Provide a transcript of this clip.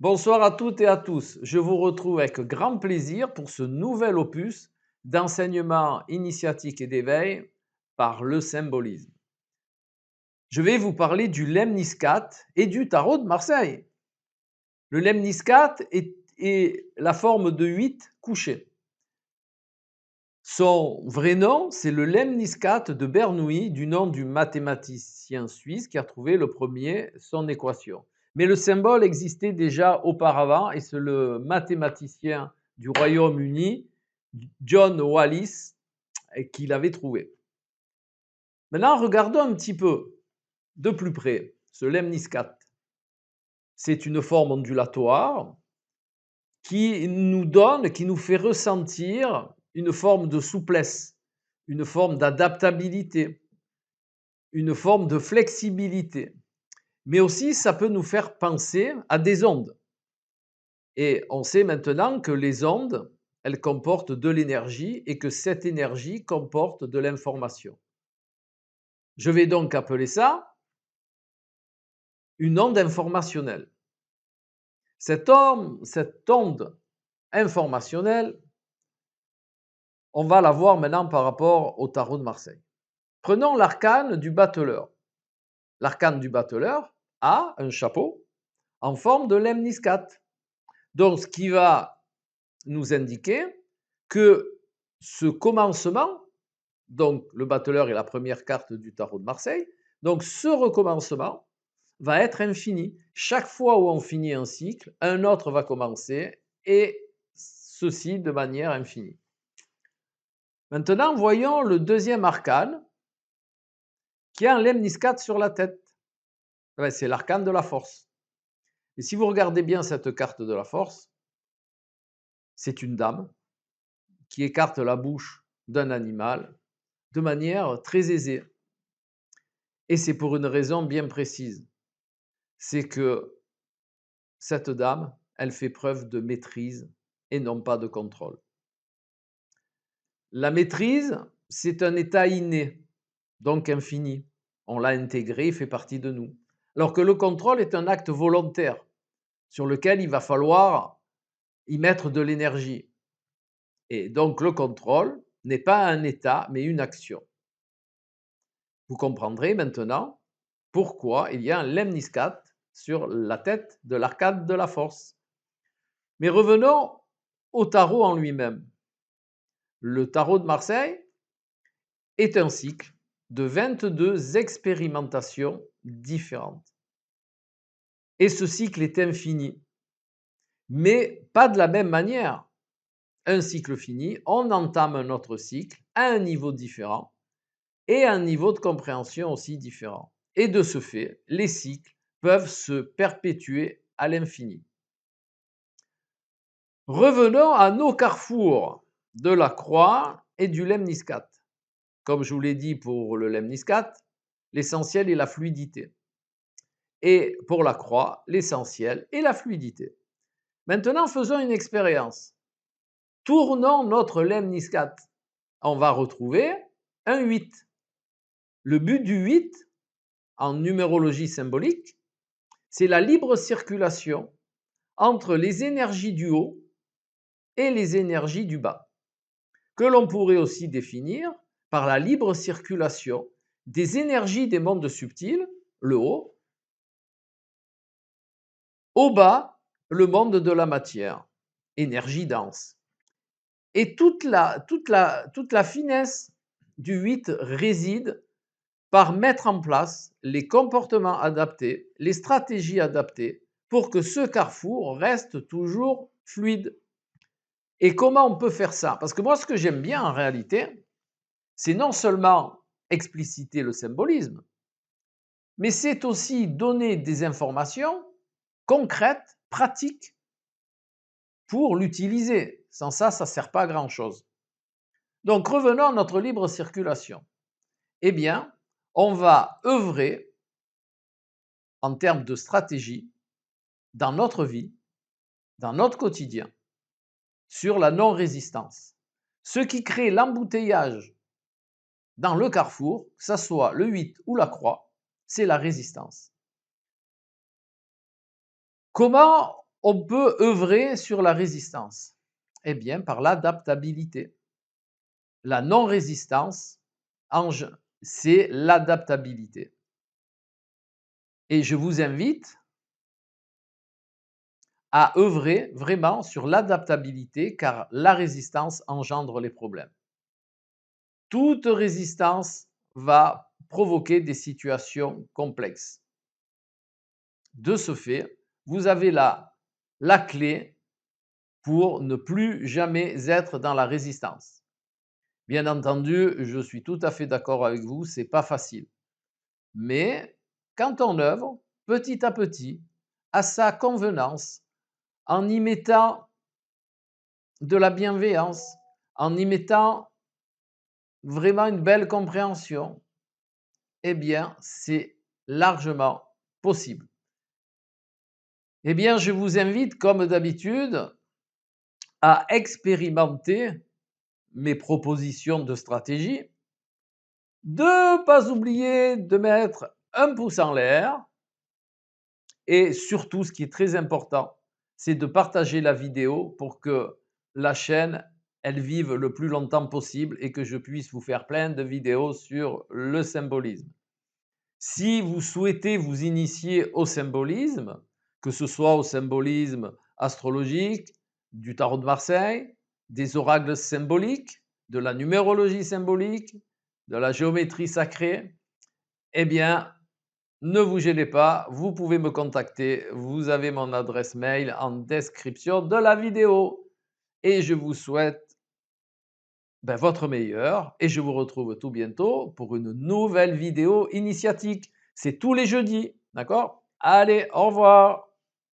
Bonsoir à toutes et à tous. Je vous retrouve avec grand plaisir pour ce nouvel opus d'enseignement initiatique et d'éveil par le symbolisme. Je vais vous parler du lemniscate et du tarot de Marseille. Le lemniscate est la forme de 8 couchés. Son vrai nom, c'est le lemniscate de Bernoulli, du nom du mathématicien suisse qui a trouvé le premier son équation. Mais le symbole existait déjà auparavant et c'est le mathématicien du Royaume-Uni, John Wallis, qui l'avait trouvé. Maintenant, regardons un petit peu de plus près ce lemniscate. C'est une forme ondulatoire qui nous fait ressentir une forme de souplesse, une forme d'adaptabilité, une forme de flexibilité. Mais aussi, ça peut nous faire penser à des ondes. Et on sait maintenant que les ondes, elles comportent de l'énergie et que cette énergie comporte de l'information. Je vais donc appeler ça une onde informationnelle. Cette onde informationnelle, on va la voir maintenant par rapport au tarot de Marseille. Prenons l'arcane du battleur. L'arcane du battleur a un chapeau en forme de lemniscate. Donc, ce qui va nous indiquer que ce commencement, donc le battleur est la première carte du tarot de Marseille, donc ce recommencement va être infini. Chaque fois où on finit un cycle, un autre va commencer et ceci de manière infinie. Maintenant, voyons le deuxième arcane qui a un lemniscate sur la tête. C'est l'arcane de la force. Et si vous regardez bien cette carte de la force, c'est une dame qui écarte la bouche d'un animal de manière très aisée. Et c'est pour une raison bien précise. C'est que cette dame, elle fait preuve de maîtrise et non pas de contrôle. La maîtrise, c'est un état inné, donc infini. On l'a intégré, il fait partie de nous. Alors que le contrôle est un acte volontaire sur lequel il va falloir y mettre de l'énergie. Et donc le contrôle n'est pas un état, mais une action. Vous comprendrez maintenant pourquoi il y a un lemniscate sur la tête de l'arcade de la force. Mais revenons au tarot en lui-même. Le tarot de Marseille est un cycle de 22 expérimentations différentes. Et ce cycle est infini, mais pas de la même manière. Un cycle fini, on entame un autre cycle à un niveau différent et à un niveau de compréhension aussi différent. Et de ce fait, les cycles peuvent se perpétuer à l'infini. Revenons à nos carrefours de la croix et du lemniscate. Comme je vous l'ai dit pour le lemniscate, l'essentiel est la fluidité. Et pour la croix, l'essentiel est la fluidité. Maintenant, faisons une expérience. Tournons notre lemniscate. On va retrouver un 8. Le but du 8, en numérologie symbolique, c'est la libre circulation entre les énergies du haut et les énergies du bas, que l'on pourrait aussi définir par la libre circulation des énergies des mondes subtils, le haut, au bas, le monde de la matière, énergie dense. Et toute la finesse du 8 réside par mettre en place les comportements adaptés, les stratégies adaptées pour que ce carrefour reste toujours fluide. Et comment on peut faire ça? Parce que moi, ce que j'aime bien en réalité, c'est non seulement expliciter le symbolisme, mais c'est aussi donner des informations concrètes, pratiques, pour l'utiliser. Sans ça, ça ne sert pas à grand-chose. Donc revenons à notre libre circulation. Eh bien, on va œuvrer en termes de stratégie dans notre vie, dans notre quotidien, sur la non-résistance. Ce qui crée l'embouteillage dans le carrefour, que ce soit le 8 ou la croix, c'est la résistance. Comment on peut œuvrer sur la résistance? Eh bien, par l'adaptabilité. La non-résistance, c'est l'adaptabilité. Et je vous invite à œuvrer vraiment sur l'adaptabilité car la résistance engendre les problèmes. Toute résistance va provoquer des situations complexes. De ce fait, vous avez la clé pour ne plus jamais être dans la résistance. Bien entendu, je suis tout à fait d'accord avec vous, c'est pas facile. Mais quand on œuvre petit à petit, à sa convenance, en y mettant de la bienveillance, en y mettant vraiment une belle compréhension, eh bien, c'est largement possible. Eh bien, je vous invite, comme d'habitude, à expérimenter mes propositions de stratégie, de ne pas oublier de mettre un pouce en l'air et surtout, ce qui est très important, c'est de partager la vidéo pour que la chaîne, elle vive le plus longtemps possible et que je puisse vous faire plein de vidéos sur le symbolisme. Si vous souhaitez vous initier au symbolisme, que ce soit au symbolisme astrologique, du tarot de Marseille, des oracles symboliques, de la numérologie symbolique, de la géométrie sacrée, eh bien, ne vous gênez pas, vous pouvez me contacter. Vous avez mon adresse mail en description de la vidéo. Et je vous souhaite votre meilleur et je vous retrouve tout bientôt pour une nouvelle vidéo initiatique. C'est tous les jeudis, d'accord? Allez, au revoir!